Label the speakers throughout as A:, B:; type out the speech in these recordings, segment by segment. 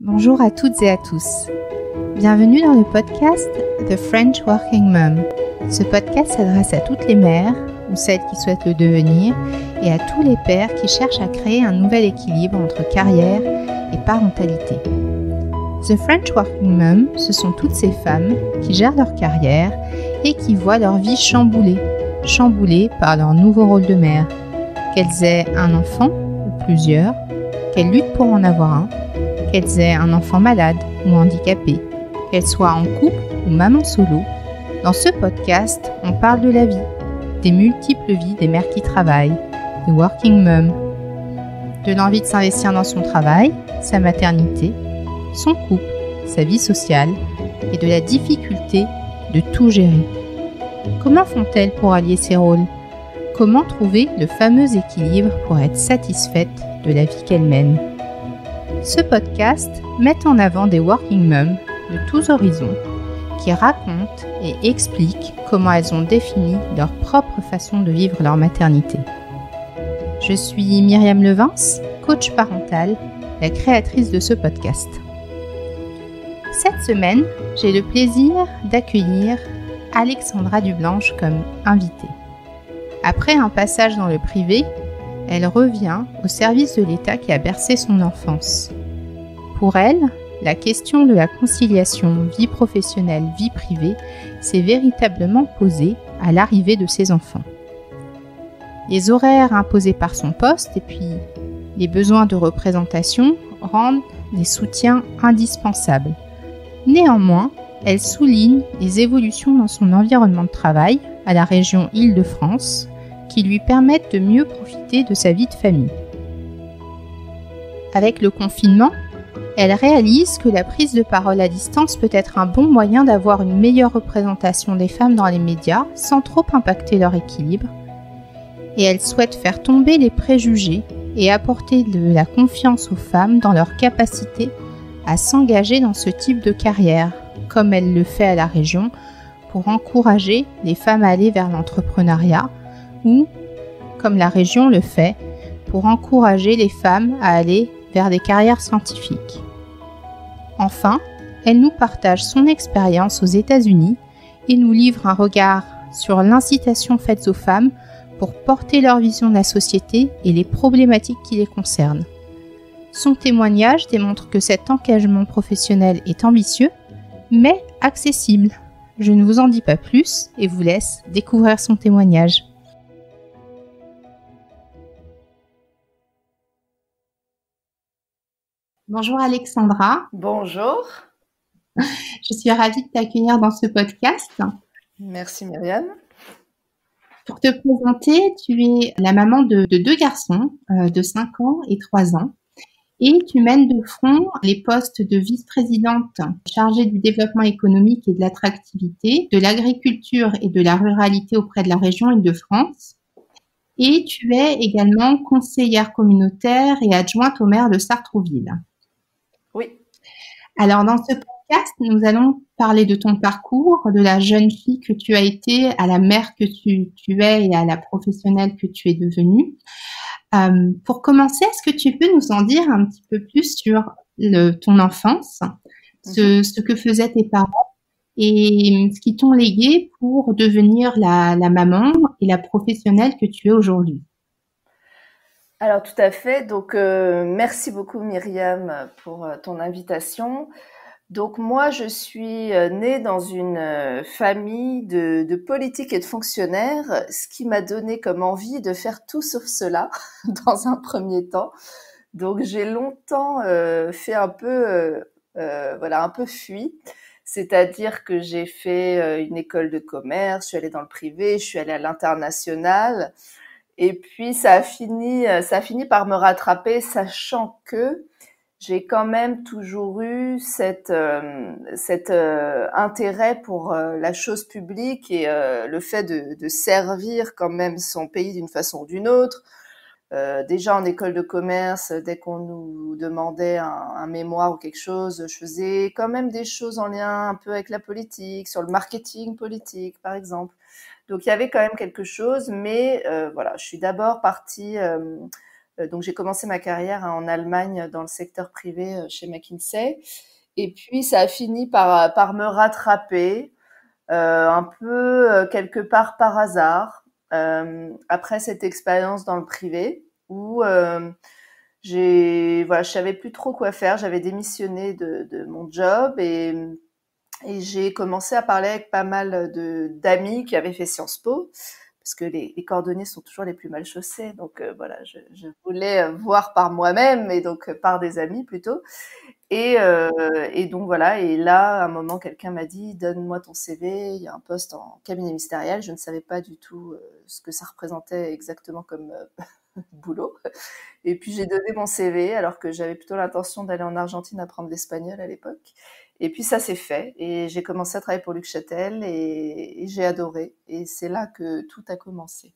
A: Bonjour à toutes et à tous. Bienvenue dans le podcast The French Working Mom. Ce podcast s'adresse à toutes les mères ou celles qui souhaitent le devenir et à tous les pères qui cherchent à créer un nouvel équilibre entre carrière et parentalité. The French Working Mom, ce sont toutes ces femmes qui gèrent leur carrière et qui voient leur vie chamboulée par leur nouveau rôle de mère. Qu'elles aient un enfant ou plusieurs, qu'elles luttent pour en avoir un, qu'elles aient un enfant malade ou handicapé, qu'elles soient en couple ou maman solo. Dans ce podcast, on parle de la vie, des multiples vies des mères qui travaillent, des working moms, de l'envie de s'investir dans son travail, sa maternité, son couple, sa vie sociale et de la difficulté de tout gérer. Comment font-elles pour allier ces rôles ? Comment trouver le fameux équilibre pour être satisfaite de la vie qu'elles mènent ? Ce podcast met en avant des working moms de tous horizons qui racontent et expliquent comment elles ont défini leur propre façon de vivre leur maternité. Je suis Myriam Levens, coach parental, la créatrice de ce podcast. Cette semaine, j'ai le plaisir d'accueillir Alexandra Dublanche comme invitée. Après un passage dans le privé, elle revient au service de l'État qui a bercé son enfance. Pour elle, la question de la conciliation vie professionnelle, vie privée s'est véritablement posée à l'arrivée de ses enfants. Les horaires imposés par son poste et puis les besoins de représentation rendent les soutiens indispensables. Néanmoins, elle souligne les évolutions dans son environnement de travail à la région Île-de-France qui lui permettent de mieux profiter de sa vie de famille. Avec le confinement, elle réalise que la prise de parole à distance peut être un bon moyen d'avoir une meilleure représentation des femmes dans les médias sans trop impacter leur équilibre. Et elle souhaite faire tomber les préjugés et apporter de la confiance aux femmes dans leur capacité à s'engager dans ce type de carrière, comme elle le fait à la région, pour encourager les femmes à aller vers l'entrepreneuriat ou, comme la région le fait, pour encourager les femmes à aller vers des carrières scientifiques. Enfin, elle nous partage son expérience aux États-Unis et nous livre un regard sur l'incitation faite aux femmes pour porter leur vision de la société et les problématiques qui les concernent. Son témoignage démontre que cet engagement professionnel est ambitieux, mais accessible. Je ne vous en dis pas plus et vous laisse découvrir son témoignage. Bonjour Alexandra.
B: Bonjour.
A: Je suis ravie de t'accueillir dans ce podcast.
B: Merci Myriam.
A: Pour te présenter, tu es la maman de deux garçons de 5 ans et 3 ans et tu mènes de front les postes de vice-présidente chargée du développement économique et de l'attractivité, de l'agriculture et de la ruralité auprès de la région Île-de-France. Et tu es également conseillère communautaire et adjointe au maire de Sartrouville.
B: Oui.
A: Alors, dans ce podcast, nous allons parler de ton parcours, de la jeune fille que tu as été, à la mère que tu es et à la professionnelle que tu es devenue. Pour commencer, est-ce que tu peux nous en dire un petit peu plus sur ton enfance, ce que faisaient tes parents et ce qu'ils t'ont légué pour devenir la maman et la professionnelle que tu es aujourd'hui?
B: Alors tout à fait, donc merci beaucoup Myriam pour ton invitation. Donc moi je suis née dans une famille de politiques et de fonctionnaires, ce qui m'a donné comme envie de faire tout sauf cela dans un premier temps. Donc j'ai longtemps fait un peu fui, c'est-à-dire que j'ai fait une école de commerce, je suis allée dans le privé, je suis allée à l'international. Et puis ça a fini par me rattraper, sachant que j'ai quand même toujours eu cet intérêt pour la chose publique et le fait de servir quand même son pays d'une façon ou d'une autre. Déjà en école de commerce, dès qu'on nous demandait un mémoire ou quelque chose, je faisais quand même des choses en lien un peu avec la politique, sur le marketing politique par exemple. Donc il y avait quand même quelque chose, mais voilà, je suis d'abord partie Donc j'ai commencé ma carrière en Allemagne dans le secteur privé chez McKinsey. Et puis ça a fini par me rattraper, un peu quelque part par hasard, après cette expérience dans le privé où voilà, je savais plus trop quoi faire. J'avais démissionné de mon job et j'ai commencé à parler avec pas mal d'amis qui avaient fait Sciences Po, parce que les cordonniers sont toujours les plus mal chaussés. Donc voilà, je voulais voir par moi-même et donc par des amis plutôt. Et donc voilà, et là, à un moment, quelqu'un m'a dit: «Donne-moi ton CV, il y a un poste en cabinet ministériel». Je ne savais pas du tout ce que ça représentait exactement comme boulot. Et puis j'ai donné mon CV alors que j'avais plutôt l'intention d'aller en Argentine apprendre l'espagnol à l'époque. Et puis ça s'est fait et j'ai commencé à travailler pour Luc Châtel et j'ai adoré. Et c'est là que tout a commencé.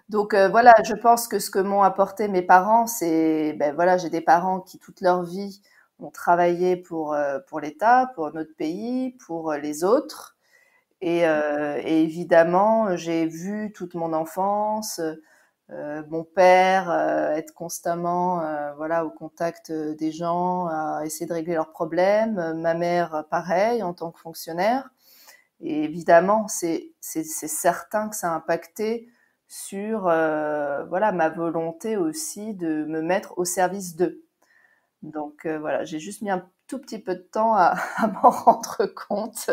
B: Donc voilà, je pense que ce que m'ont apporté mes parents, c'est, ben voilà, j'ai des parents qui toute leur vie ont travaillé pour l'État, pour notre pays, pour les autres. Et évidemment, j'ai vu toute mon enfance, mon père être constamment voilà, au contact des gens, à essayer de régler leurs problèmes. Ma mère, pareil, en tant que fonctionnaire. Et évidemment, c'est certain que ça a impacté sur voilà, ma volonté aussi de me mettre au service d'eux. Donc voilà, j'ai juste mis un tout petit peu de temps à m'en rendre compte.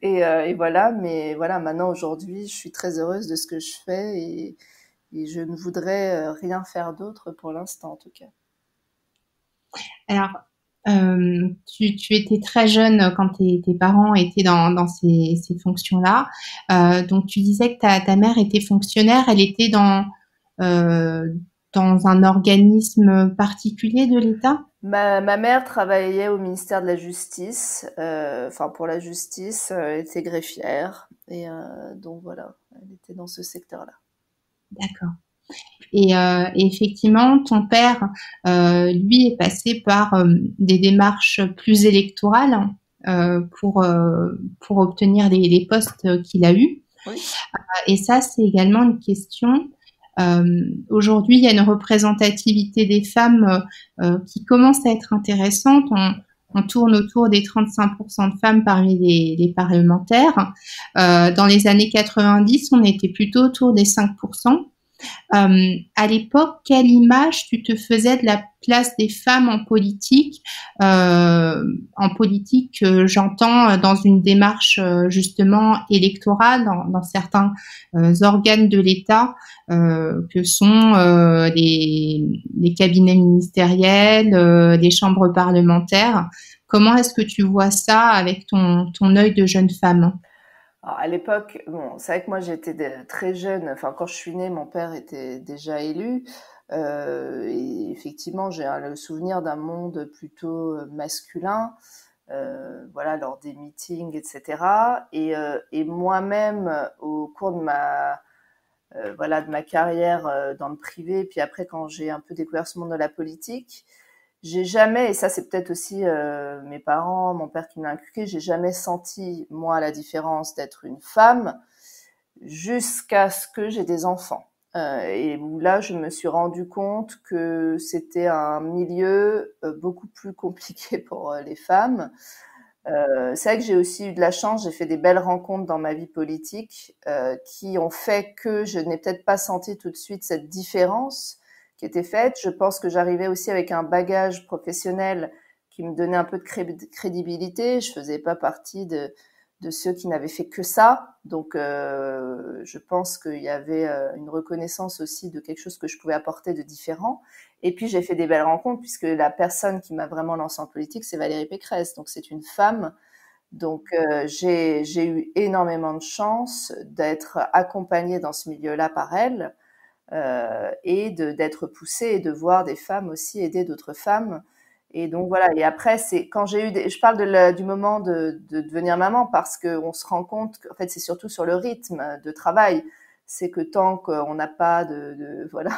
B: Et voilà, mais voilà, maintenant aujourd'hui, je suis très heureuse de ce que je fais et je ne voudrais rien faire d'autre pour l'instant en tout cas.
A: Alors, tu étais très jeune quand tes parents étaient dans ces fonctions-là. Donc, tu disais que ta mère était fonctionnaire. Elle était euh, dans un organisme particulier de l'État?
B: Ma mère travaillait au ministère de la Justice, enfin pour la justice, elle était greffière et donc voilà, elle était dans ce secteur-là.
A: D'accord. Et effectivement, ton père, lui, est passé par des démarches plus électorales pour obtenir les postes qu'il a eus.
B: Oui.
A: Et ça, c'est également une question. Aujourd'hui, il y a une représentativité des femmes qui commence à être intéressante. On tourne autour des 35% de femmes parmi les parlementaires. Dans les années 90, on était plutôt autour des 5%. À l'époque, quelle image tu te faisais de la place des femmes en politique, j'entends dans une démarche justement électorale dans certains organes de l'État que sont les cabinets ministériels, les chambres parlementaires. Comment est-ce que tu vois ça avec ton œil de jeune femme?
B: Alors, à l'époque, bon, c'est vrai que moi j'étais très jeune. Enfin, quand je suis née, mon père était déjà élu. Et effectivement, j'ai le souvenir d'un monde plutôt masculin, voilà, lors des meetings, etc. Et moi-même, au cours de voilà, de ma carrière dans le privé, puis après quand j'ai un peu découvert ce monde de la politique, j'ai jamais, et ça c'est peut-être aussi mes parents, mon père qui me l'a inculqué, j'ai jamais senti, moi, la différence d'être une femme jusqu'à ce que j'ai des enfants. Et où là, je me suis rendu compte que c'était un milieu beaucoup plus compliqué pour les femmes. C'est vrai que j'ai aussi eu de la chance, j'ai fait des belles rencontres dans ma vie politique qui ont fait que je n'ai peut-être pas senti tout de suite cette différence qui était faite. Je pense que j'arrivais aussi avec un bagage professionnel qui me donnait un peu de crédibilité. Je faisais pas partie de ceux qui n'avaient fait que ça. Donc je pense qu'il y avait une reconnaissance aussi de quelque chose que je pouvais apporter de différent. Et puis j'ai fait des belles rencontres puisque la personne qui m'a vraiment lancée en politique, c'est Valérie Pécresse. Donc c'est une femme. Donc j'ai eu énormément de chance d'être accompagnée dans ce milieu-là par elle et d'être poussée et de voir des femmes aussi aider d'autres femmes. Et donc voilà. Et après, c'est quand j'ai eu je parle du moment de devenir maman parce qu'on se rend compte qu'en fait, c'est surtout sur le rythme de travail. C'est que tant qu'on n'a pas voilà,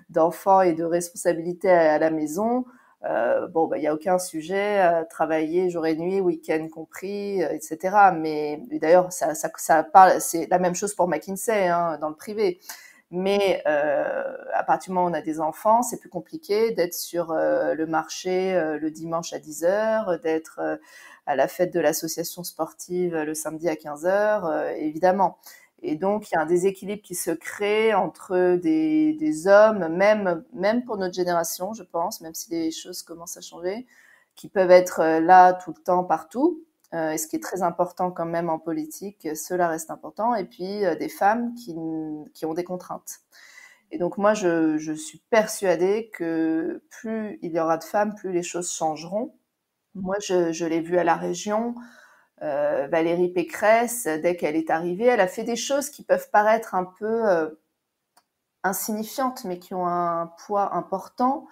B: d'enfants et de responsabilités à la maison, bon, bah, il n'y a aucun sujet à travailler jour et nuit, week-end compris, etc. Mais d'ailleurs, ça parle, c'est la même chose pour McKinsey, hein, dans le privé. Mais à partir du moment où on a des enfants, c'est plus compliqué d'être sur le marché le dimanche à 10 heures, d'être à la fête de l'association sportive le samedi à 15 heures, évidemment. Et donc, il y a un déséquilibre qui se crée entre des hommes, même pour notre génération, je pense, même si les choses commencent à changer, qui peuvent être là tout le temps, partout. Et ce qui est très important quand même en politique, cela reste important. Et puis, des femmes qui ont des contraintes. Et donc, moi, je suis persuadée que plus il y aura de femmes, plus les choses changeront. Moi, je l'ai vu à la région. Valérie Pécresse, dès qu'elle est arrivée, elle a fait des choses qui peuvent paraître un peu insignifiantes, mais qui ont un poids important.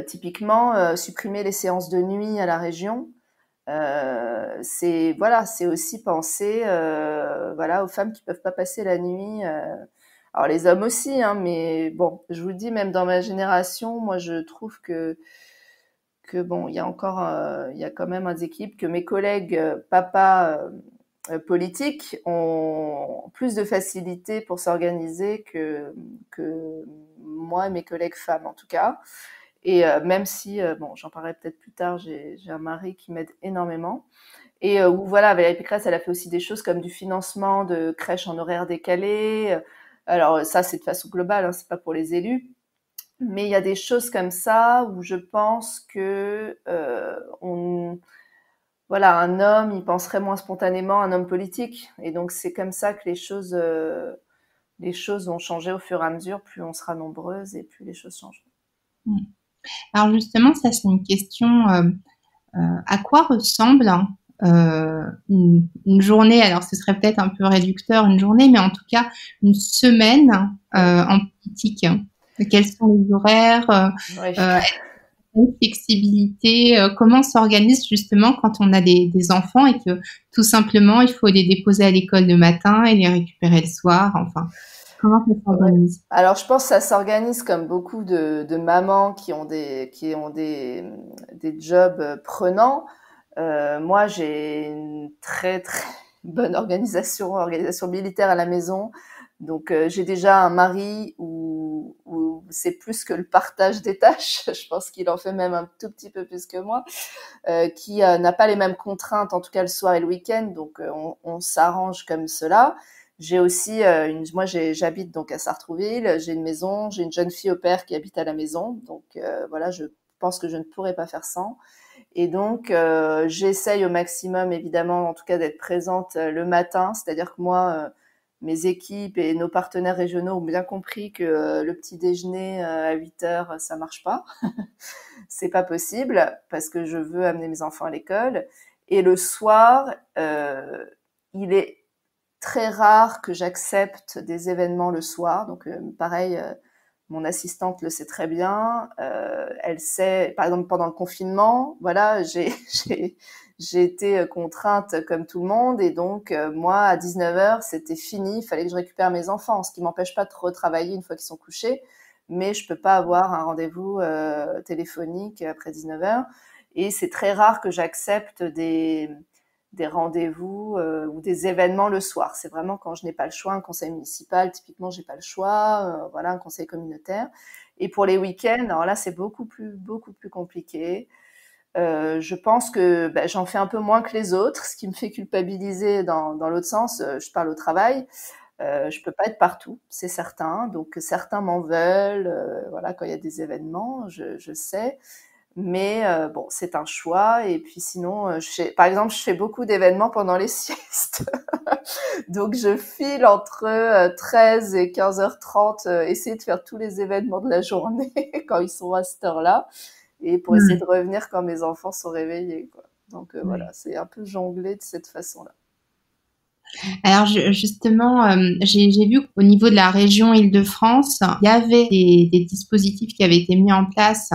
B: Typiquement, supprimer les séances de nuit à la région. C'est aussi penser aux femmes qui peuvent pas passer la nuit. Alors les hommes aussi, hein, mais bon, je vous dis, même dans ma génération, moi je trouve que bon, il y a quand même un déséquilibre, que mes collègues papas politiques ont plus de facilité pour s'organiser que moi et mes collègues femmes en tout cas. Et même si, bon, j'en parlerai peut-être plus tard, j'ai un mari qui m'aide énormément. Et où voilà, Valérie Pécresse, elle a fait aussi des choses comme du financement de crèches en horaire décalé. Alors ça, c'est de façon globale, hein, c'est pas pour les élus. Mais il y a des choses comme ça où je pense que un homme, il penserait moins spontanément, un homme politique. Et donc c'est comme ça que les choses vont changer au fur et à mesure. Plus on sera nombreuses et plus les choses changent.
A: Alors justement, ça c'est une question. À quoi ressemble une journée? Alors ce serait peut-être un peu réducteur une journée, mais en tout cas une semaine en politique. Quels sont les horaires?
B: Oui.
A: Une flexibilité, comment on s'organise justement quand on a des enfants et que tout simplement il faut les déposer à l'école le matin et les récupérer le soir, enfin, comment ça s'organise?
B: Alors je pense que ça s'organise comme beaucoup de mamans qui ont des jobs prenants. Moi j'ai une très très bonne organisation militaire à la maison. Donc j'ai déjà un mari où c'est plus que le partage des tâches. Je pense qu'il en fait même un tout petit peu plus que moi, qui n'a pas les mêmes contraintes, en tout cas le soir et le week-end. Donc on s'arrange comme cela. J'ai aussi moi j'habite donc à Sartrouville. J'ai une maison, j'ai une jeune fille au pair qui habite à la maison. Donc voilà, je pense que je ne pourrais pas faire sans. Et donc, j'essaye au maximum, évidemment, en tout cas, d'être présente le matin. C'est-à-dire que moi, mes équipes et nos partenaires régionaux ont bien compris que le petit déjeuner à 8 heures, ça marche pas. C'est pas possible parce que je veux amener mes enfants à l'école. Et le soir, il est très rare que j'accepte des événements le soir. Donc, pareil, mon assistante le sait très bien. Elle sait, par exemple, pendant le confinement, voilà, j'ai été contrainte comme tout le monde. Et donc, moi, à 19 heures, c'était fini. Il fallait que je récupère mes enfants, ce qui m'empêche pas de retravailler une fois qu'ils sont couchés. Mais je peux pas avoir un rendez-vous téléphonique après 19 heures. Et c'est très rare que j'accepte des rendez-vous ou des événements le soir. C'est vraiment quand je n'ai pas le choix, un conseil municipal, typiquement, j'ai pas le choix, voilà, un conseil communautaire. Et pour les week-ends, alors là, c'est beaucoup plus compliqué. Je pense que j'en fais un peu moins que les autres, ce qui me fait culpabiliser dans l'autre sens. Je parle au travail. Je peux pas être partout, c'est certain. Donc certains m'en veulent, voilà, quand il y a des événements, je sais. Mais bon, c'est un choix. Et puis sinon, par exemple, je fais beaucoup d'événements pendant les siestes. Donc je file entre 13 et 15h30, essayer de faire tous les événements de la journée quand ils sont à cette heure-là, et pour essayer de revenir quand mes enfants sont réveillés, quoi. Donc voilà, c'est un peu jongler de cette façon-là.
A: Alors justement, j'ai vu qu'au niveau de la région Île-de-France, il y avait des dispositifs qui avaient été mis en place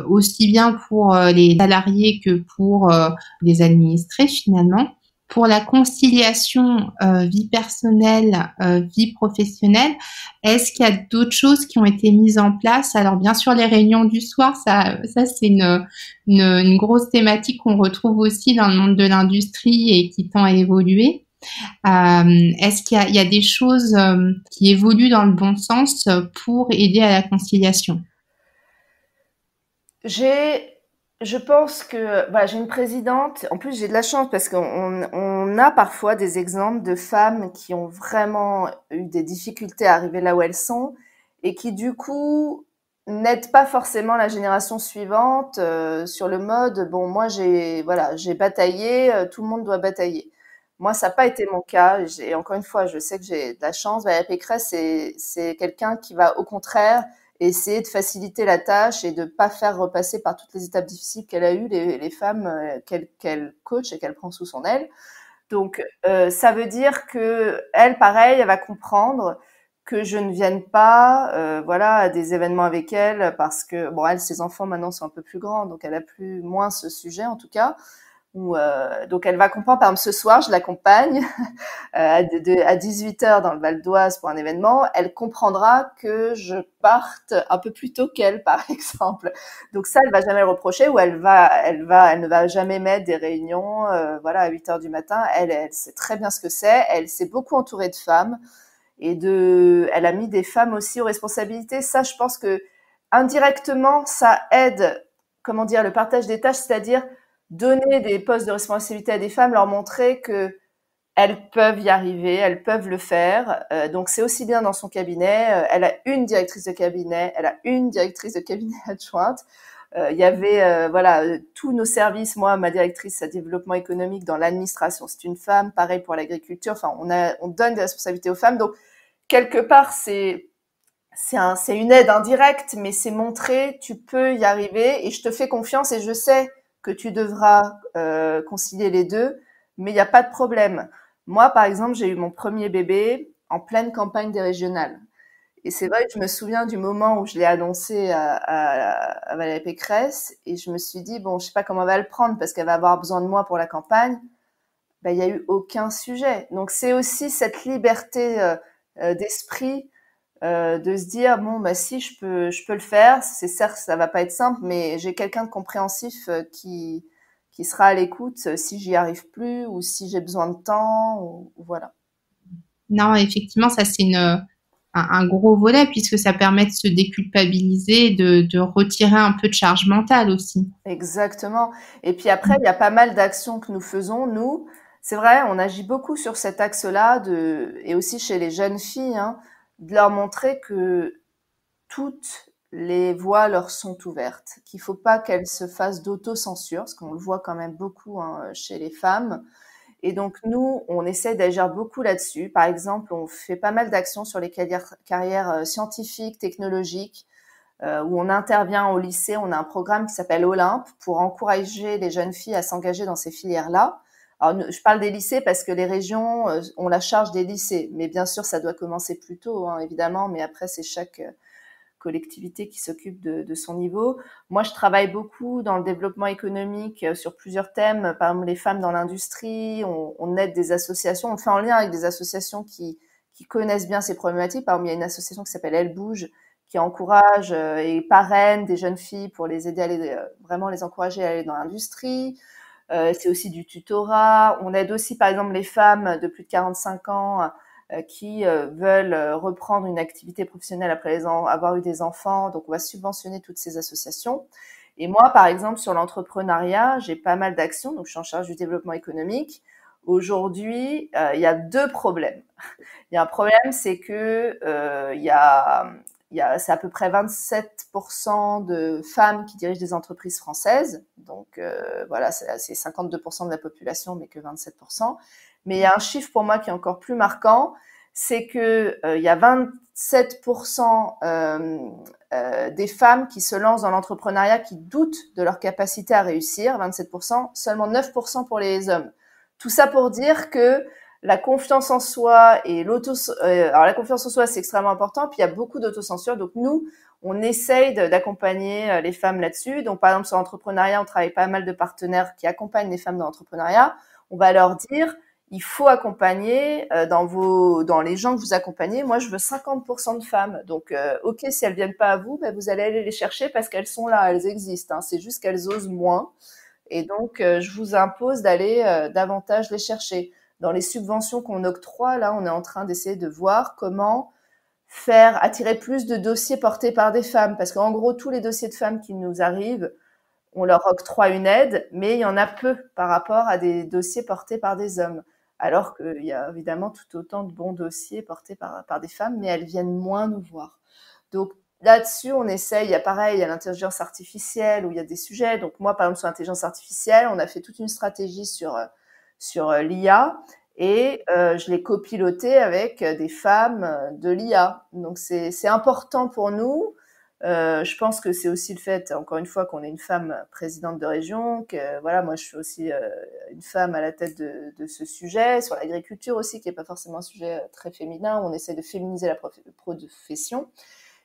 A: aussi bien pour les salariés que pour les administrés finalement, pour la conciliation vie personnelle, vie professionnelle. Est-ce qu'il y a d'autres choses qui ont été mises en place? Alors bien sûr, les réunions du soir, ça c'est une grosse thématique qu'on retrouve aussi dans le monde de l'industrie et qui tend à évoluer. Est-ce qu'il y a des choses qui évoluent dans le bon sens pour aider à la conciliation?
B: Je pense que voilà, j'ai une présidente. En plus, j'ai de la chance parce qu'on a parfois des exemples de femmes qui ont vraiment eu des difficultés à arriver là où elles sont et qui, du coup, n'aident pas forcément la génération suivante sur le mode, bon, moi, j'ai bataillé, tout le monde doit batailler. Moi, ça n'a pas été mon cas. Encore une fois, je sais que j'ai de la chance. Valérie Pécresse, c'est quelqu'un qui va, au contraire, et essayer de faciliter la tâche et de pas faire repasser par toutes les étapes difficiles qu'elle a eues les femmes qu'elle coach et qu'elle prend sous son aile. Donc ça veut dire que elle, pareil, elle va comprendre que je ne vienne pas, voilà, à des événements avec elle parce que bon, elle, ses enfants maintenant sont un peu plus grands, donc elle a plus moins ce sujet en tout cas. Donc elle va comprendre, par exemple ce soir je l'accompagne à 18h dans le Val d'Oise pour un événement, elle comprendra que je parte un peu plus tôt qu'elle par exemple. Donc ça elle va jamais le reprocher, ou elle ne va jamais mettre des réunions voilà à 8h du matin. Elle sait très bien ce que c'est, elle s'est beaucoup entourée de femmes elle a mis des femmes aussi aux responsabilités. Ça je pense que indirectement ça aide, comment dire, le partage des tâches, c'est-à-dire donner des postes de responsabilité à des femmes, leur montrer que elles peuvent y arriver, elles peuvent le faire. Donc c'est aussi bien dans son cabinet. Elle a une directrice de cabinet, elle a une directrice de cabinet adjointe. Il y avait voilà tous nos services. Moi, ma directrice à développement économique dans l'administration, c'est une femme. Pareil pour l'agriculture. Enfin, on donne des responsabilités aux femmes. Donc quelque part, c'est une aide indirecte, mais c'est montrer tu peux y arriver et je te fais confiance et je sais que tu devras concilier les deux, mais il n'y a pas de problème. Moi, par exemple, j'ai eu mon premier bébé en pleine campagne des régionales. Et c'est vrai que je me souviens du moment où je l'ai annoncé à Valérie Pécresse et je me suis dit, bon, je sais pas comment elle va le prendre parce qu'elle va avoir besoin de moi pour la campagne. Ben, il n'y a eu aucun sujet. Donc c'est aussi cette liberté d'esprit de se dire bon bah si je peux le faire, c'est certes ça va pas être simple, mais j'ai quelqu'un de compréhensif qui sera à l'écoute si j'y arrive plus ou si j'ai besoin de temps ou voilà.
A: Non, effectivement, ça c'est un gros volet puisque ça permet de se déculpabiliser, de retirer un peu de charge mentale aussi.
B: Exactement. Et puis après il y a pas mal d'actions que nous faisons nous. C'est vrai, on agit beaucoup sur cet axe-là et aussi chez les jeunes filles, hein, de leur montrer que toutes les voies leur sont ouvertes, qu'il ne faut pas qu'elles se fassent d'autocensure, parce qu'on le voit quand même beaucoup hein, chez les femmes. Et donc nous, on essaie d'agir beaucoup là-dessus. Par exemple, on fait pas mal d'actions sur les carrières scientifiques, technologiques, où on intervient au lycée. On a un programme qui s'appelle Olympe pour encourager les jeunes filles à s'engager dans ces filières-là. Alors, je parle des lycées parce que les régions ont la charge des lycées, mais bien sûr, ça doit commencer plus tôt, hein, évidemment, mais après, c'est chaque collectivité qui s'occupe de son niveau. Moi, je travaille beaucoup dans le développement économique sur plusieurs thèmes. Par exemple, les femmes dans l'industrie, on aide des associations, on fait en lien avec des associations qui connaissent bien ces problématiques. Par exemple, il y a une association qui s'appelle Elle Bouge, qui encourage et parraine des jeunes filles pour les aider à vraiment les encourager à aller dans l'industrie. C'est aussi du tutorat. On aide aussi, par exemple, les femmes de plus de 45 ans qui veulent reprendre une activité professionnelle après avoir eu des enfants. Donc, on va subventionner toutes ces associations. Et moi, par exemple, sur l'entrepreneuriat, j'ai pas mal d'actions. Donc, je suis en charge du développement économique. Aujourd'hui, il y a deux problèmes. Il y a un problème, c'est que c'est à peu près 27% de femmes qui dirigent des entreprises françaises. Donc, voilà, c'est 52% de la population, mais que 27%. Mais il y a un chiffre pour moi qui est encore plus marquant, c'est que il y a 27% des femmes qui se lancent dans l'entrepreneuriat qui doutent de leur capacité à réussir, 27%, seulement 9% pour les hommes. Tout ça pour dire que la confiance en soi et alors la confiance en soi c'est extrêmement important, puis il y a beaucoup d'autocensure. Donc nous, on essaye d'accompagner les femmes là-dessus. Donc par exemple sur l'entrepreneuriat, on travaille pas mal de partenaires qui accompagnent les femmes dans l'entrepreneuriat. On va leur dire il faut accompagner dans les gens que vous accompagnez. Moi, je veux 50% de femmes. Donc, ok, si elles viennent pas à vous, ben, vous allez aller les chercher parce qu'elles sont là, elles existent. Hein. C'est juste qu'elles osent moins. Et donc, je vous impose d'aller davantage les chercher. dans les subventions qu'on octroie, là, on est en train d'essayer de voir comment faire attirer plus de dossiers portés par des femmes. Parce qu'en gros, tous les dossiers de femmes qui nous arrivent, on leur octroie une aide, mais il y en a peu par rapport à des dossiers portés par des hommes. Alors qu'il y a évidemment tout autant de bons dossiers portés par des femmes, mais elles viennent moins nous voir. Donc là-dessus, on essaye, il y a pareil, il y a l'intelligence artificielle, où il y a des sujets. Donc moi, par exemple, sur l'intelligence artificielle, on a fait toute une stratégie sur l'IA, et je l'ai copiloté avec des femmes de l'IA. Donc c'est important pour nous. Je pense que c'est aussi le fait, encore une fois, qu'on est une femme présidente de région, que voilà, moi je suis aussi une femme à la tête de ce sujet, sur l'agriculture aussi, qui n'est pas forcément un sujet très féminin, où on essaie de féminiser la profession.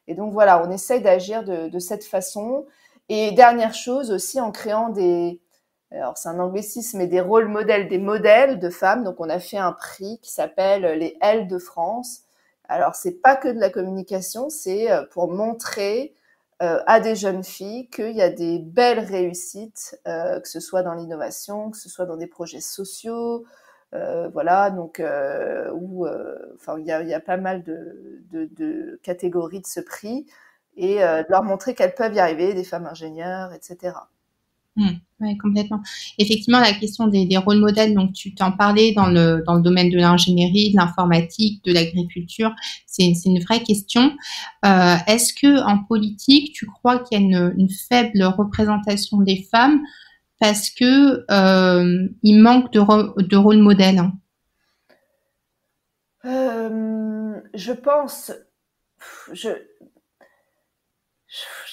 B: Et donc voilà, on essaye d'agir de cette façon. Et dernière chose aussi, en créant alors c'est un anglicisme, mais des rôles modèles, des modèles de femmes. Donc on a fait un prix qui s'appelle les Elles de France. Alors c'est pas que de la communication, c'est pour montrer à des jeunes filles qu'il y a des belles réussites, que ce soit dans l'innovation, que ce soit dans des projets sociaux, voilà, donc enfin il y a pas mal de catégories de ce prix, et de leur montrer qu'elles peuvent y arriver, des femmes ingénieures, etc.
A: Oui, complètement. Effectivement, la question des rôles modèles, donc tu t'en parlais dans le domaine de l'ingénierie, de l'informatique, de l'agriculture, c'est une vraie question. Est-ce que en politique, tu crois qu'il y a une faible représentation des femmes parce que il manque de rôle modèle?
B: Je pense,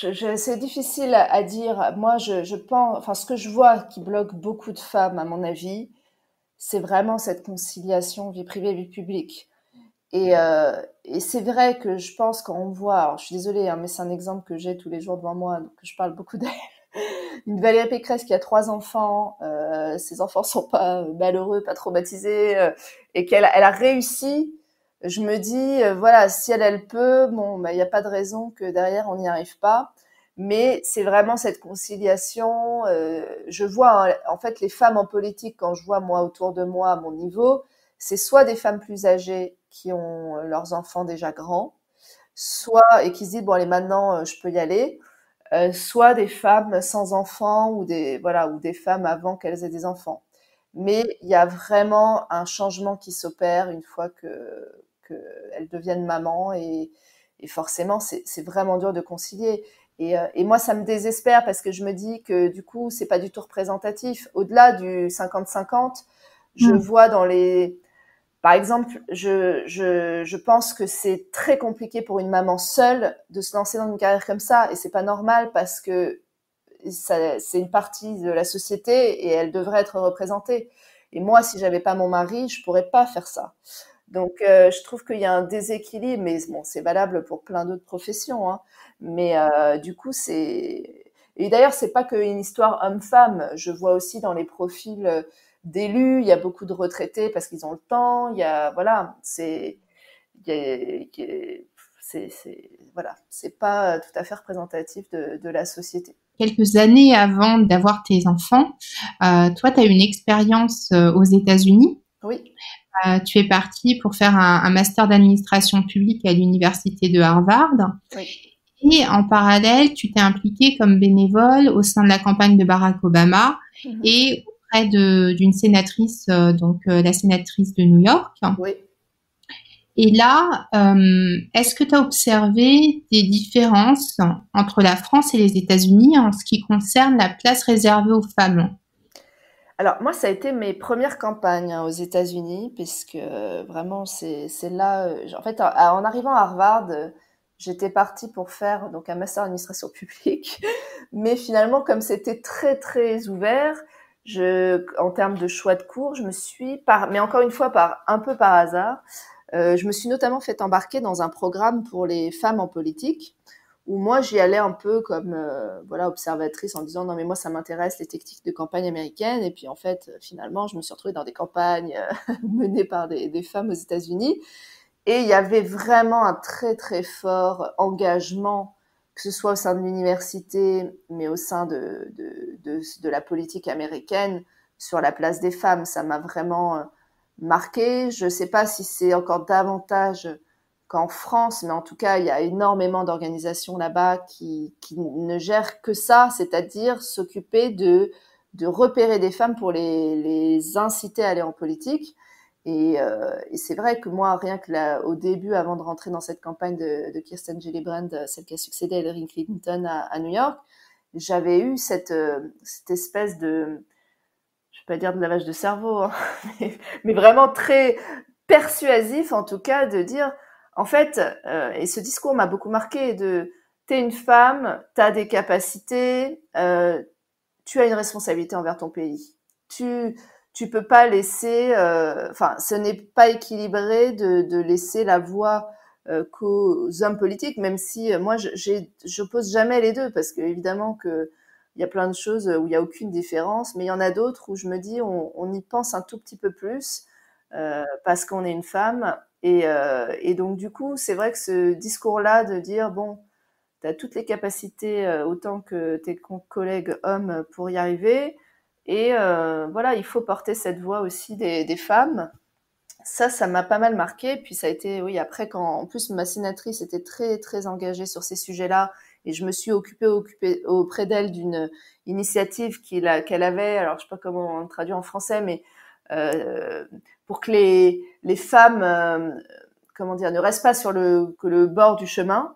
B: c'est difficile à dire. Moi, je pense, enfin, ce que je vois qui bloque beaucoup de femmes, à mon avis, c'est vraiment cette conciliation vie privée, vie publique. Et c'est vrai que je pense quand on voit, alors je suis désolée, hein, mais c'est un exemple que j'ai tous les jours devant moi, donc je parle beaucoup d'elle. Une Valérie Pécresse qui a 3 enfants, ses enfants sont pas malheureux, pas traumatisés, et elle a réussi. Je me dis, voilà, si elle peut, bon, bah, il n'y a pas de raison que derrière on n'y arrive pas. Mais c'est vraiment cette conciliation. Je vois, hein, en fait, les femmes en politique, quand je vois moi autour de moi à mon niveau, c'est soit des femmes plus âgées qui ont leurs enfants déjà grands, soit et qui se disent bon allez maintenant je peux y aller, soit des femmes sans enfants ou des femmes avant qu'elles aient des enfants. Mais il y a vraiment un changement qui s'opère une fois que elles deviennent mamans, et forcément c'est vraiment dur de concilier. Et moi ça me désespère parce que je me dis que du coup c'est pas du tout représentatif. Au-delà du 50-50, je vois par exemple, je pense que c'est très compliqué pour une maman seule de se lancer dans une carrière comme ça, et c'est pas normal parce que c'est une partie de la société et elle devrait être représentée. Et moi, si j'avais pas mon mari, je pourrais pas faire ça. Donc, je trouve qu'il y a un déséquilibre, mais bon, c'est valable pour plein d'autres professions, hein. Mais du coup, et d'ailleurs, c'est pas qu'une histoire homme-femme. Je vois aussi dans les profils d'élus, il y a beaucoup de retraités parce qu'ils ont le temps. Il y a, voilà, voilà, c'est pas tout à fait représentatif de la société.
A: Quelques années avant d'avoir tes enfants, toi, tu as eu une expérience aux États-Unis.
B: Oui.
A: Tu es partie pour faire un master d'administration publique à l'université de Harvard.
B: Oui.
A: Et en parallèle, tu t'es impliquée comme bénévole au sein de la campagne de Barack Obama et auprès d'une sénatrice, la sénatrice de New York.
B: Oui.
A: Et là, est-ce que tu as observé des différences entre la France et les États-Unis en ce qui concerne la place réservée aux femmes?
B: Alors moi, ça a été mes premières campagnes aux États-Unis, puisque vraiment c'est là. En fait, en arrivant à Harvard, j'étais partie pour faire donc un master en administration publique, mais finalement, comme c'était très très ouvert, en termes de choix de cours, mais encore une fois un peu par hasard, je me suis notamment fait embarquer dans un programme pour les femmes en politique, où moi j'y allais un peu comme observatrice en disant non mais moi ça m'intéresse les techniques de campagne américaines, et puis en fait finalement je me suis retrouvée dans des campagnes menées par des femmes aux États-Unis, et il y avait vraiment un très très fort engagement, que ce soit au sein de l'université mais au sein de la politique américaine, sur la place des femmes. Ça m'a vraiment marqué. Je ne sais pas si c'est encore davantage qu'en France, mais en tout cas, il y a énormément d'organisations là-bas qui ne gèrent que ça, c'est-à-dire s'occuper de repérer des femmes pour les inciter à aller en politique. Et c'est vrai que moi, rien que là, au début, avant de rentrer dans cette campagne de Kirsten Gillibrand, celle qui a succédé à Hillary Clinton à New York, j'avais eu cette espèce de, je vais pas dire de lavage de cerveau, hein, mais vraiment très persuasif en tout cas, de dire, en fait, et ce discours m'a beaucoup marqué, t'es une femme, t'as des capacités, tu as une responsabilité envers ton pays. Tu peux pas laisser, enfin, ce n'est pas équilibré de laisser la voix qu'aux hommes politiques, même si moi, j'oppose jamais les deux, parce que évidemment que il y a plein de choses où il y a aucune différence, mais il y en a d'autres où je me dis on y pense un tout petit peu plus parce qu'on est une femme, et donc du coup, c'est vrai que ce discours-là de dire bon, tu as toutes les capacités autant que tes collègues hommes pour y arriver. Et voilà, il faut porter cette voix aussi des femmes. Ça m'a pas mal marqué. Puis ça a été, oui, après, quand en plus ma sénatrice était très, très engagée sur ces sujets-là, et je me suis occupée auprès d'elle d'une initiative qu'elle avait, alors je sais pas comment on traduit en français, mais pour que les femmes, comment dire, ne restent pas sur le bord du chemin.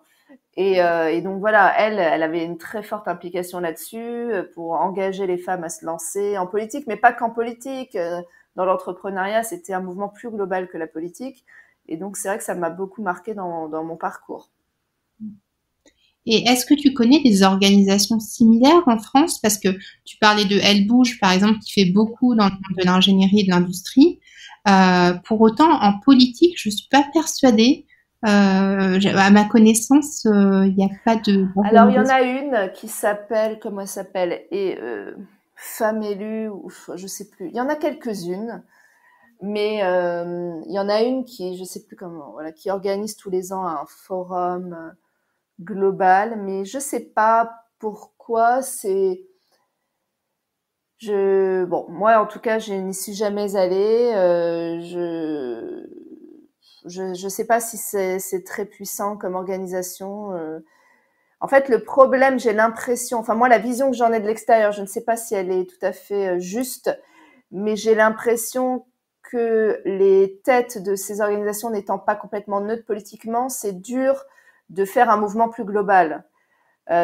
B: Et donc voilà, elle avait une très forte implication là-dessus pour engager les femmes à se lancer en politique, mais pas qu'en politique. Dans l'entrepreneuriat, c'était un mouvement plus global que la politique. Et donc c'est vrai que ça m'a beaucoup marqué dans mon parcours.
A: Et est-ce que tu connais des organisations similaires en France? Parce que tu parlais de Elle Bouge, par exemple, qui fait beaucoup dans le monde de l'ingénierie et de l'industrie. Pour autant, en politique, je suis pas persuadée. À ma connaissance, il n'y a pas de.
B: Alors il y en a une qui s'appelle, comment elle s'appelle, et Femme élue, ou je sais plus. Il y en a quelques-unes, mais il y en a une qui, je sais plus comment, voilà, qui organise tous les ans un forum global, mais je sais pas pourquoi c'est. Bon, moi en tout cas, je n'y suis jamais allée. Je sais pas si c'est très puissant comme organisation. En fait, le problème, j'ai l'impression, enfin moi, la vision que j'en ai de l'extérieur, je ne sais pas si elle est tout à fait juste, mais j'ai l'impression que les têtes de ces organisations n'étant pas complètement neutres politiquement, c'est dur de faire un mouvement plus global.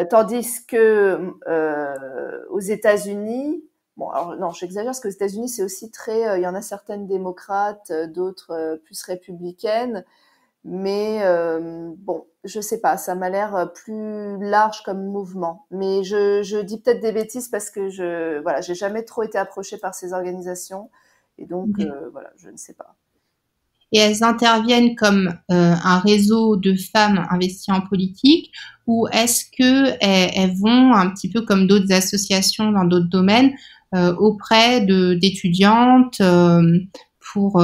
B: Tandis que aux États-Unis, bon, alors non, j'exagère parce qu'aux États-Unis, c'est aussi très, il y en a certaines démocrates, d'autres plus républicaines, mais bon, je sais pas, ça m'a l'air plus large comme mouvement. Mais je dis peut-être des bêtises parce que voilà, j'ai jamais trop été approchée par ces organisations, et donc voilà, je ne sais pas.
A: Et elles interviennent comme un réseau de femmes investies en politique, ou est-ce que elles vont un petit peu comme d'autres associations dans d'autres domaines auprès d'étudiantes pour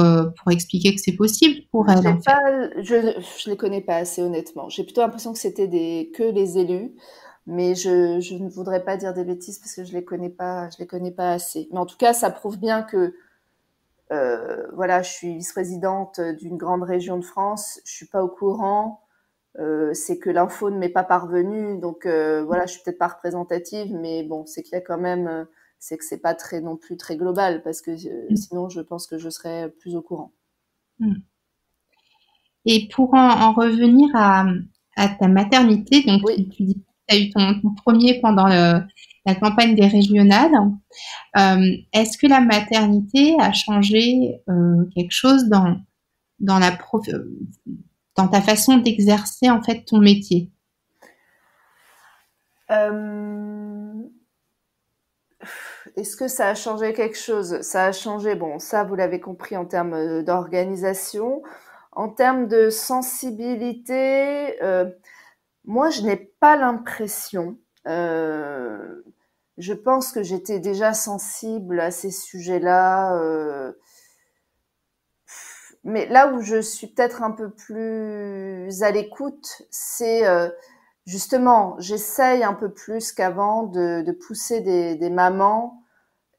A: expliquer que c'est possible pour elles, en fait?
B: Je les connais pas assez honnêtement. J'ai plutôt l'impression que c'était que les élus, mais je ne voudrais pas dire des bêtises parce que je les connais pas assez. Mais en tout cas, ça prouve bien que voilà, je suis vice-présidente d'une grande région de France, je suis pas au courant, c'est que l'info ne m'est pas parvenue, donc voilà, je suis peut-être pas représentative, mais bon, c'est qu'il y a quand même, c'est que c'est pas très non plus très global, parce que sinon je pense que je serais plus au courant.
A: Et pour en revenir à ta maternité, donc
B: Oui.
A: tu dis que tu as eu ton premier pendant la campagne des régionales. Est-ce que la maternité a changé quelque chose dans dans ta façon d'exercer en fait ton métier?
B: Est-ce que ça a changé quelque chose? Ça a changé, bon, ça vous l'avez compris en termes d'organisation. En termes de sensibilité, moi je n'ai pas l'impression. Je pense que j'étais déjà sensible à ces sujets-là. Mais là où je suis peut-être un peu plus à l'écoute, c'est justement, j'essaye un peu plus qu'avant de pousser des mamans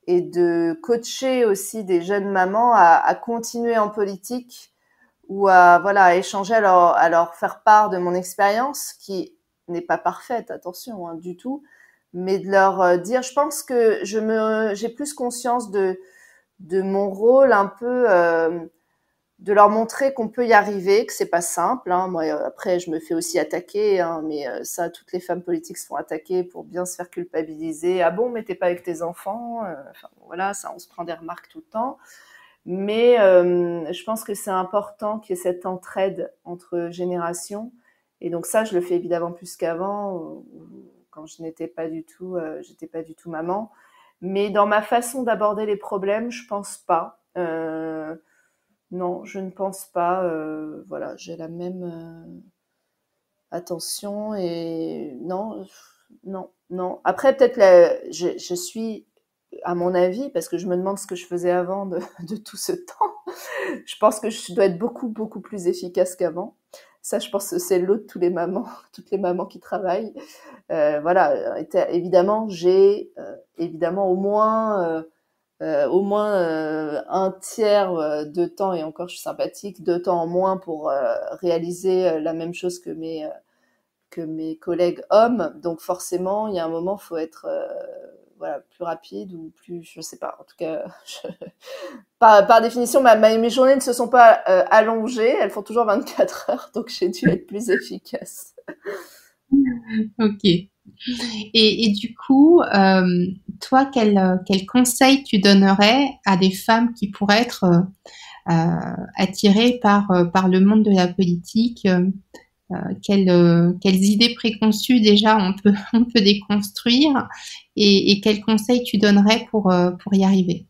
B: et de coacher aussi des jeunes mamans à continuer en politique ou à échanger, à leur faire part de mon expérience qui n'est pas parfaite, attention, hein, du tout, mais de leur dire, je pense que j'ai plus conscience de mon rôle un peu, de leur montrer qu'on peut y arriver, que c'est pas simple, hein. Moi, après, je me fais aussi attaquer, hein, mais ça, toutes les femmes politiques se font attaquer pour bien se faire culpabiliser. Ah bon, mais t'es pas avec tes enfants. Enfin, voilà, ça, on se prend des remarques tout le temps. Mais je pense que c'est important qu'il y ait cette entraide entre générations. Et donc ça, je le fais évidemment plus qu'avant, quand je n'étais pas du tout, j'étais pas du tout maman. Mais dans ma façon d'aborder les problèmes, je pense pas. Non, je ne pense pas. Voilà, j'ai la même attention et non, non. Après, peut-être je suis, à mon avis, parce que je me demande ce que je faisais avant de tout ce temps. Je pense que je dois être beaucoup, beaucoup plus efficace qu'avant. Ça, je pense que c'est le lot de toutes les mamans qui travaillent. Voilà, évidemment, j'ai évidemment au moins un tiers de temps, et encore je suis sympathique, de temps en moins pour réaliser la même chose que mes collègues hommes. Donc forcément, il y a un moment, il faut être voilà, plus rapide ou plus, je sais pas. En tout cas, par définition, mes journées ne se sont pas allongées, elles font toujours 24 heures, donc j'ai dû être plus efficace.
A: Ok. Et du coup, toi, quel conseil tu donnerais à des femmes qui pourraient être attirées par le monde de la politique? Quelles idées préconçues déjà on peut déconstruire et quels conseils tu donnerais pour y arriver?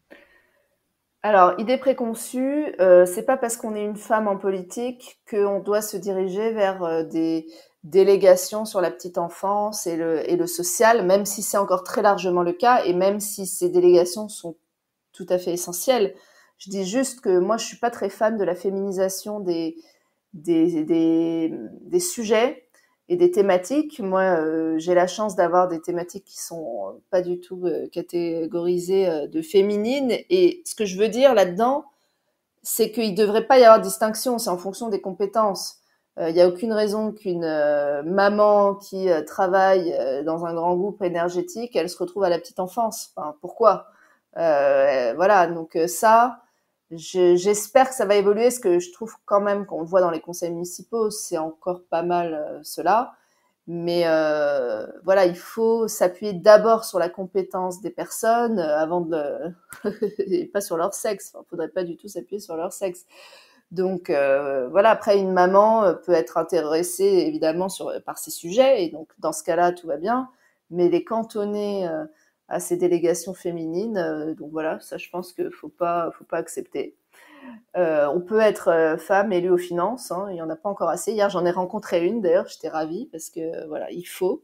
B: Alors, idée préconçue, c'est pas parce qu'on est une femme en politique qu'on doit se diriger vers des délégations sur la petite enfance et le social, même si c'est encore très largement le cas et même si ces délégations sont tout à fait essentielles. Je dis juste que moi, je suis pas très fan de la féminisation des sujets et des thématiques. Moi, j'ai la chance d'avoir des thématiques qui sont pas du tout catégorisées de féminines. Et ce que je veux dire là-dedans, c'est qu'il devrait pas y avoir de distinction. C'est en fonction des compétences. Il n'y a aucune raison qu'une maman qui travaille dans un grand groupe énergétique, elle se retrouve à la petite enfance. Enfin, pourquoi voilà, donc ça, j'espère que ça va évoluer, parce que je trouve quand même qu'on le voit dans les conseils municipaux, c'est encore pas mal cela. Mais voilà, il faut s'appuyer d'abord sur la compétence des personnes avant et pas sur leur sexe. Enfin, faudrait pas du tout s'appuyer sur leur sexe. Donc voilà, après une maman peut être intéressée évidemment par ces sujets, et donc dans ce cas-là tout va bien, mais les cantonner à ces délégations féminines, donc voilà, ça je pense que faut pas accepter. On peut être femme élue aux finances, hein, il y en a pas encore assez. Hier j'en ai rencontré une d'ailleurs, j'étais ravie parce que voilà, il faut.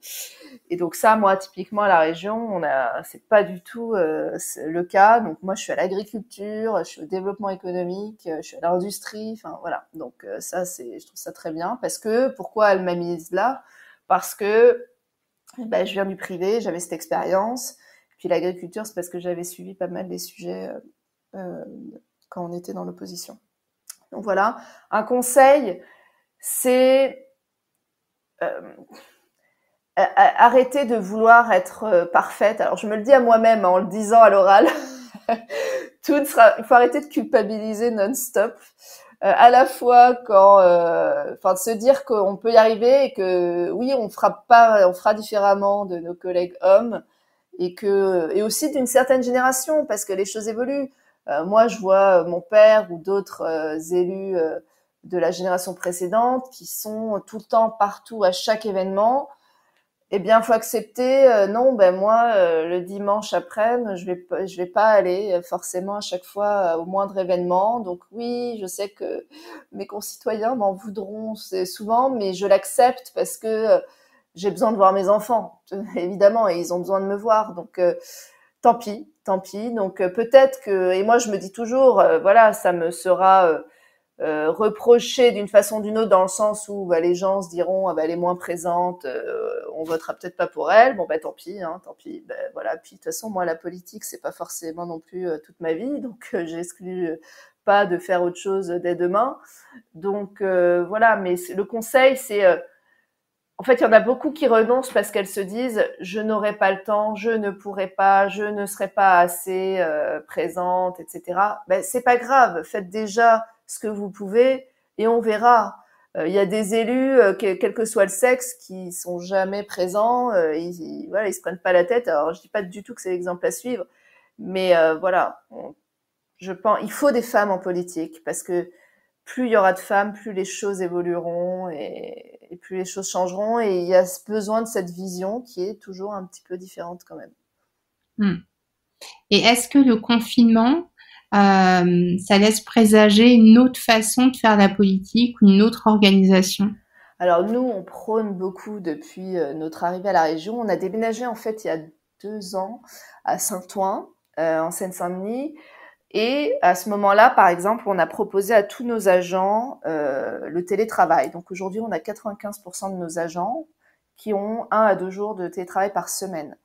B: Et donc ça, moi typiquement à la région, c'est pas du tout le cas. Donc moi je suis à l'agriculture, je suis au développement économique, je suis à l'industrie, enfin voilà. Donc ça je trouve ça très bien, parce que pourquoi elle m'a mise là? Parce que je viens du privé, j'avais cette expérience. Puis l'agriculture, c'est parce que j'avais suivi pas mal des sujets euh, quand on était dans l'opposition. Donc voilà, un conseil, c'est arrêter de vouloir être parfaite. Alors je me le dis à moi-même en le disant à l'oral. Il faut arrêter de culpabiliser non-stop. À la fois de se dire qu'on peut y arriver et que oui, on fera différemment de nos collègues hommes, et aussi d'une certaine génération, parce que les choses évoluent. Moi, je vois mon père ou d'autres élus de la génération précédente qui sont tout le temps partout à chaque événement. Eh bien, faut accepter. Non, moi, le dimanche après, je vais pas aller forcément à chaque fois au moindre événement. Donc oui, je sais que mes concitoyens m'en voudront souvent, mais je l'accepte parce que j'ai besoin de voir mes enfants, évidemment, et ils ont besoin de me voir. Donc tant pis, tant pis. Donc peut-être que, et moi je me dis toujours, voilà, ça me sera reprocher d'une façon ou d'une autre, dans le sens où les gens se diront elle est moins présente, on votera peut-être pas pour elle. Bon tant pis, tant pis. Voilà. Puis de toute façon, moi la politique c'est pas forcément non plus toute ma vie, donc j'exclus pas de faire autre chose dès demain. Donc voilà. Mais le conseil c'est en fait, il y en a beaucoup qui renoncent parce qu'elles se disent je n'aurai pas le temps, je ne pourrai pas, je ne serai pas assez présente, etc. C'est pas grave, faites déjà ce que vous pouvez et on verra. Il y a des élus, quel que soit le sexe, qui sont jamais présents, ils se prennent pas la tête. Alors je dis pas du tout que c'est l'exemple à suivre, mais voilà, je pense il faut des femmes en politique parce que plus il y aura de femmes, plus les choses évolueront et plus les choses changeront. Et il y a besoin de cette vision qui est toujours un petit peu différente quand même.
A: Et est-ce que le confinement, ça laisse présager une autre façon de faire la politique, une autre organisation?
B: Alors nous, on prône beaucoup depuis notre arrivée à la région. On a déménagé en fait il y a 2 ans à Saint-Ouen, en Seine-Saint-Denis. Et à ce moment-là, par exemple, on a proposé à tous nos agents le télétravail. Donc aujourd'hui, on a 95% de nos agents qui ont 1 à 2 jours de télétravail par semaine.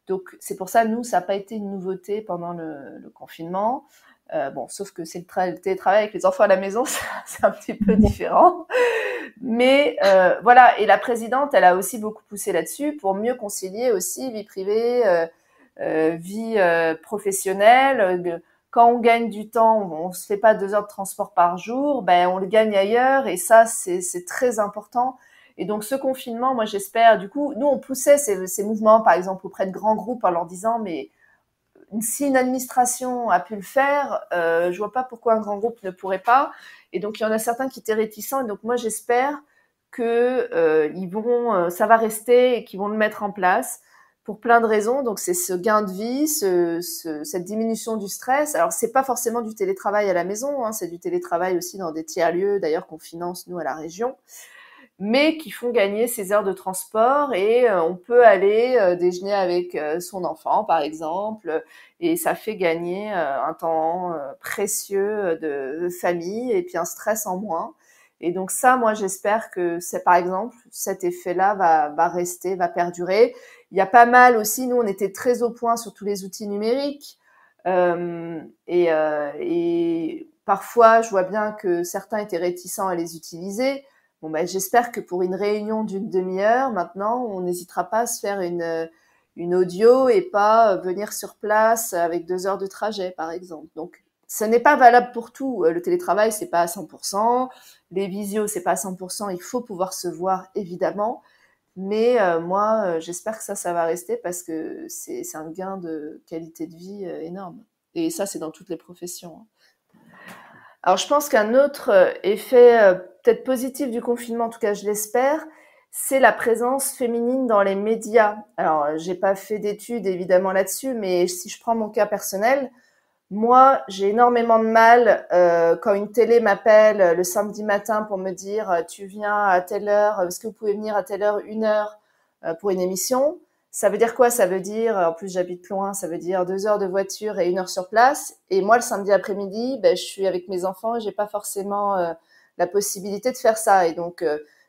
B: Donc c'est pour ça, nous, ça n'a pas été une nouveauté pendant le confinement. Sauf que c'est le télétravail avec les enfants à la maison, c'est un petit peu différent. Mais voilà, et la présidente, elle a aussi beaucoup poussé là-dessus pour mieux concilier aussi vie privée, vie professionnelle. Quand on gagne du temps, on se fait pas 2 heures de transport par jour, on le gagne ailleurs et ça, c'est très important. Et donc, ce confinement, moi, j'espère, du coup, nous, on poussait ces mouvements, par exemple, auprès de grands groupes en leur disant, mais si une administration a pu le faire, je vois pas pourquoi un grand groupe ne pourrait pas. Et donc, il y en a certains qui étaient réticents. Et donc, moi, j'espère que ça va rester et qu'ils vont le mettre en place pour plein de raisons. Donc, c'est ce gain de vie, cette diminution du stress. Alors, c'est pas forcément du télétravail à la maison, c'est du télétravail aussi dans des tiers-lieux, d'ailleurs, qu'on finance, nous, à la région, mais qui font gagner ses heures de transport et on peut aller déjeuner avec son enfant, par exemple, et ça fait gagner un temps précieux de famille et puis un stress en moins. Et donc ça, moi, j'espère que par exemple, cet effet-là va rester, va perdurer. Il y a pas mal aussi, nous, on était très au point sur tous les outils numériques. Et parfois, je vois bien que certains étaient réticents à les utiliser. J'espère que pour une réunion d'une demi-heure, maintenant, on n'hésitera pas à se faire une audio et pas venir sur place avec 2 heures de trajet, par exemple. Donc, ce n'est pas valable pour tout. Le télétravail, c'est pas à 100%. Les visios, c'est pas à 100%. Il faut pouvoir se voir, évidemment. Mais moi, j'espère que ça va rester parce que c'est un gain de qualité de vie énorme. Et ça, c'est dans toutes les professions. Alors, je pense qu'un autre effet peut-être positif du confinement, en tout cas, je l'espère, c'est la présence féminine dans les médias. Alors, j'ai pas fait d'études évidemment là-dessus, mais si je prends mon cas personnel, moi, j'ai énormément de mal quand une télé m'appelle le samedi matin pour me dire tu viens à telle heure, est-ce que vous pouvez venir à telle heure, 1 heure pour une émission. Ça veut dire quoi? Ça veut dire, en plus j'habite loin, ça veut dire 2 heures de voiture et 1 heure sur place. Et moi, le samedi après-midi, je suis avec mes enfants et j'ai pas forcément la possibilité de faire ça. Et donc,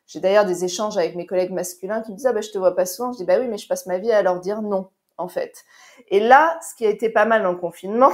B: j'ai d'ailleurs des échanges avec mes collègues masculins qui me disent je te vois pas souvent. Je dis oui, mais je passe ma vie à leur dire non, en fait. Et là, ce qui a été pas mal dans le confinement,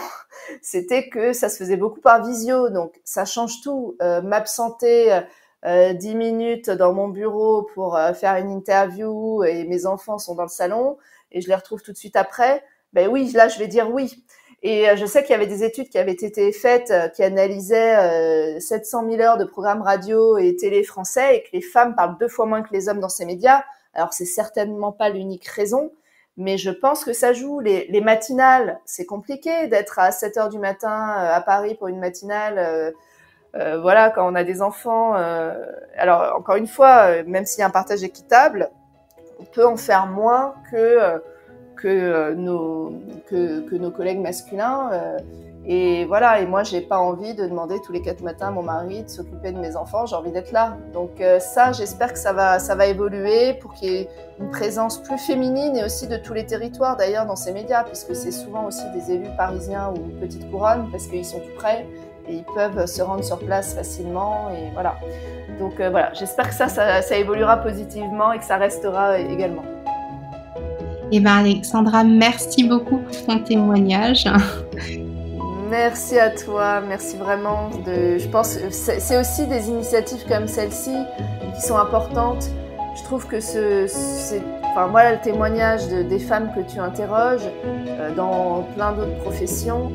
B: c'était que ça se faisait beaucoup par visio. Donc, ça change tout. M'absenter 10 minutes dans mon bureau pour faire une interview et mes enfants sont dans le salon et je les retrouve tout de suite après, oui, là, je vais dire oui. Et je sais qu'il y avait des études qui avaient été faites qui analysaient 700 000 heures de programmes radio et télé français et que les femmes parlent 2 fois moins que les hommes dans ces médias. Alors, c'est certainement pas l'unique raison, mais je pense que ça joue. Les matinales, c'est compliqué d'être à 7 heures du matin à Paris pour une matinale. Voilà, quand on a des enfants. Alors, encore une fois, même s'il y a un partage équitable, on peut en faire moins que que nos collègues masculins. Et voilà, et moi, j'ai pas envie de demander tous les 4 matins à mon mari de s'occuper de mes enfants, j'ai envie d'être là. Donc ça, j'espère que ça va évoluer pour qu'il y ait une présence plus féminine et aussi de tous les territoires d'ailleurs dans ces médias, puisque c'est souvent aussi des élus parisiens ou petite couronne, parce qu'ils sont tout près et ils peuvent se rendre sur place facilement, et voilà. Donc voilà, j'espère que ça évoluera positivement et que ça restera également.
A: Eh bien Alexandra, merci beaucoup pour ton témoignage.
B: Merci à toi, merci vraiment. Je pense que c'est aussi des initiatives comme celle-ci qui sont importantes. Je trouve que voilà, le témoignage des femmes que tu interroges dans plein d'autres professions,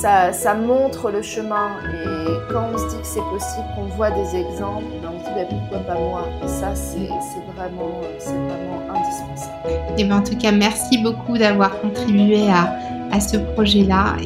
B: ça montre le chemin. Et quand on se dit que c'est possible, qu'on voit des exemples, on se dit pourquoi pas moi. Et ça, c'est vraiment indispensable.
A: Et bien, en tout cas, merci beaucoup d'avoir contribué à ce projet-là.